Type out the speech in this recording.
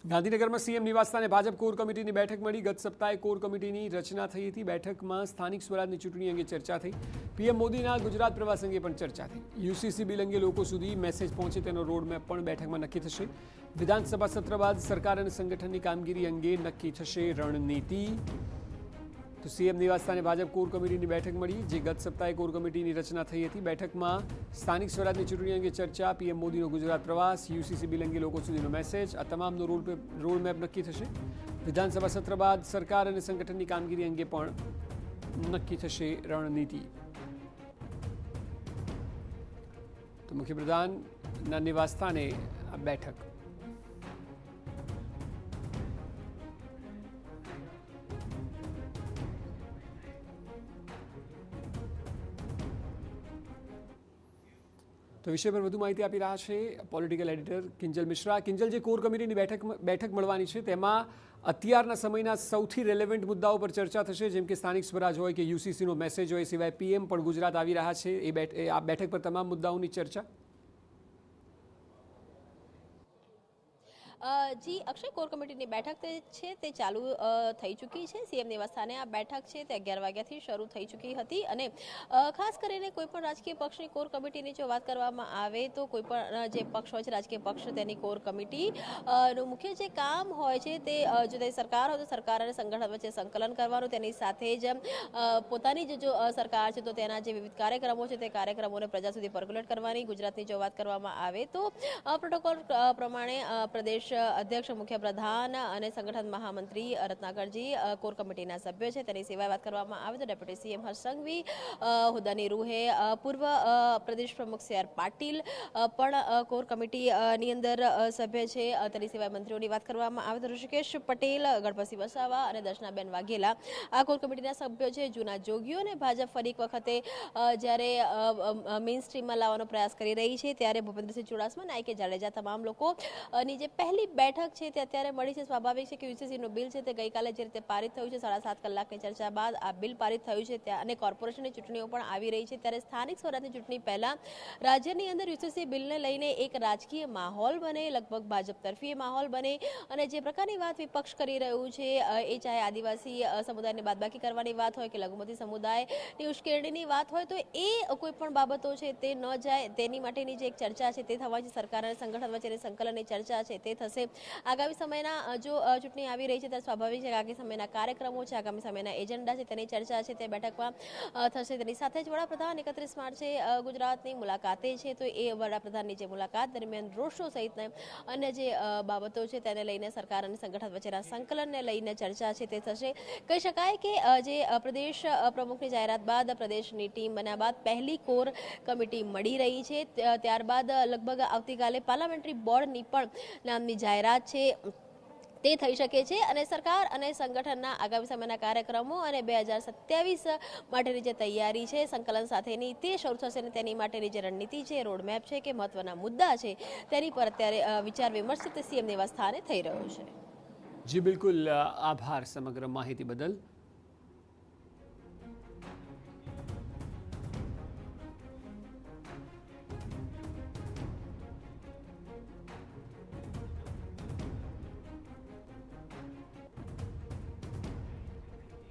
ગાંધીનગરમાં સીએમ નિવાસસ્થાને ભાજપ કોર કમિટીની બેઠક મળી। ગત સપ્તાહે કોર કમિટીની રચના થઈ હતી। બેઠકમાં સ્થાનિક સ્વરાજની ચૂંટણી અંગે ચર્ચા થઈ। પીએમ મોદીના ગુજરાત પ્રવાસ અંગે પણ ચર્ચા થઈ। યુસીસી બિલ અંગે લોકો સુધી મેસેજ પહોંચે તેનો રોડમેપ પણ બેઠકમાં નક્કી થશે। વિધાનસભા સત્ર બાદ સરકાર અને સંગઠનની કામગીરી અંગે નક્કી થશે રણનીતિ। તો સીએમ નિવાસસ્થાને ભાજપ કોર કમિટીની બેઠક મળી, જે ગત સપ્તાહે કોર કમિટીની રચના થઈ હતી। બેઠકમાં સ્થાનિક સ્વરાજની ચૂંટણી અંગે ચર્ચા, પીએમ મોદીનો ગુજરાત પ્રવાસ, યુસીસી બિલ અંગે લોકો સુધીનો મેસેજ, આ તમામનો રોડમેપ નક્કી થશે। વિધાનસભા સત્ર બાદ સરકાર અને સંગઠનની કામગીરી અંગે પણ નક્કી થશે રણનીતિ। તો મુખ્યપ્રધાનના નિવાસસ્થાને આ બેઠક। તો વિષય પર વધુ માહિતી આપી રહ્યા છે પોલિટિકલ એડિટર કિંજલ મિશ્રા। કિંજલ, જે કોર કમિટીની બેઠક મળવાની છે તેમાં અત્યારના સમયના સૌથી રેલેવન્ટ મુદ્દાઓ પર ચર્ચા થશે, જેમ કે સ્થાનિક સ્વરાજ હોય કે યુસીસીનો મેસેજ હોય, સિવાય પીએમ પણ ગુજરાત આવી રહ્યા છે, આ બેઠક પર તમામ મુદ્દાઓની ચર્ચા। જી અક્ષય, કોર કમિટીની બેઠક છે તે ચાલુ થઈ ચૂકી છે। સીએમ નિવાસસ્થાને આ બેઠક છે તે 11 વાગ્યાથી શરૂ થઈ ચૂકી હતી અને ખાસ કરીને કોઈપણ રાજકીય પક્ષની કોર કમિટીની જો વાત કરવામાં આવે તો કોઈપણ જે પક્ષ હોય છે, રાજકીય પક્ષ, તેની કોર કમિટી નું મુખ્ય જે કામ હોય છે તે જો તે સરકાર હોય તો સરકાર અને સંગઠન વચ્ચે સંકલન કરવાનું, તેની સાથે જ પોતાની જો સરકાર છે તો તેના જે વિવિધ કાર્યક્રમો છે તે કાર્યક્રમોને પ્રજા સુધી પર્ક્યુલેટ કરવાની। ગુજરાતની જો વાત કરવામાં આવે તો પ્રોટોકોલ પ્રમાણે પ્રદેશ અધ્યક્ષ, મુખ્ય પ્રધાન અને સંગઠન મહામંત્રી રત્નાકરજી કોર કમિટીના સભ્યો છે। તેની સિવાય વાત કરવામાં આવે તો ડેપ્યુટી સીએમ હર્ષ સંઘવી, હુદાની રૂહે, પૂર્વ પ્રદેશ પ્રમુખ સી.આર. પાટીલ પણ કોર કમિટીની અંદર સભ્ય છે। તેની સિવાય મંત્રીઓની વાત કરવામાં આવે તો ઋષિકેશ પટેલ, ગણપતસિંહ વસાવા અને દર્શનાબેન વાઘેલા આ કોર કમિટીના સભ્યો છે। જૂના જોગીઓ અને ભાજપ ફરી એક વખતે જ્યારે મેઇન સ્ટ્રીમમાં લાવવાનો પ્રયાસ કરી રહી છે, ત્યારે ભૂપેન્દ્રસિંહ ચુડાસમા, નાયકે જાડેજા તમામ લોકોની જે પહેલી બેઠક છે તે અત્યારે મળી છે। સ્વાભાવિક છે કે યુસીસીનું બિલ છે તે ગઈકાલે જે રીતે પારિત થયું છે, 7.5 કલાકની ચર્ચા બાદ આ બિલ પારિત થયું છે અને કોર્પોરેશનની ચૂંટણીઓ પણ આવી રહી છે, ત્યારે સ્થાનિક સ્વરાજની ચૂંટણી પહેલા રાજ્યની અંદર યુસીસી બિલને લઈને એક રાજકીય માહોલ બને, લગભગ ભાજપ તરફી માહોલ બને અને જે પ્રકારની વાત વિપક્ષ કરી રહ્યું છે, એ ચાહે આદિવાસી સમુદાયને બાદબાકી કરવાની વાત હોય કે લઘુમતી સમુદાયની ઉશ્કેરણીની વાત હોય, તો એ કોઈ પણ બાબતો છે તે ન જાય તેની માટેની જે એક ચર્ચા છે તે થવાની છે। સરકાર અને સંગઠન વચ્ચેની સંકલનની ચર્ચા છે તે થશે। આગામી સમયના જો ચૂંટણી આવી રહી છે ત્યારે સ્વાભાવિક છે કે આગામી સમયના કાર્યક્રમો છે, આગામી સમયના એજન્ડા છે તેની ચર્ચા છે તે બેઠકમાં થશે। તેની સાથે જ વડાપ્રધાન 31 માર્ચે ગુજરાતની મુલાકાતે છે, તો એ વડાપ્રધાનની જે મુલાકાત દરમિયાન રોડ શો સહિતના અન્ય જે બાબતો છે તેને લઈને સરકાર અને સંગઠન વચ્ચેના સંકલનને લઈને ચર્ચા છે તે થશે। કહી શકાય કે જે પ્રદેશ પ્રમુખની જાહેરાત બાદ, પ્રદેશની ટીમ બન્યા બાદ પહેલી કોર કમિટી મળી રહી છે, ત્યારબાદ લગભગ આવતીકાલે પાર્લામેન્ટરી બોર્ડની પણ નામની જાહેરાત છે તે થઈ શકે છે અને સરકાર અને સંગઠનના આગામી સમયના કાર્યક્રમો અને 2027 માટેની જે તૈયારી છે સંકલન સાથેની તે શરૂ થશે અને તેની માટેની જે રણનીતિ છે, રોડમેપ છે કે મહત્વના મુદ્દા છે તેની પર અત્યારે વિચાર વિમર્શ તે સીએમ નિવાસ સ્થાને થઈ રહ્યો છે। જી બિલકુલ, આભાર સમગ્ર માહિતી બદલ।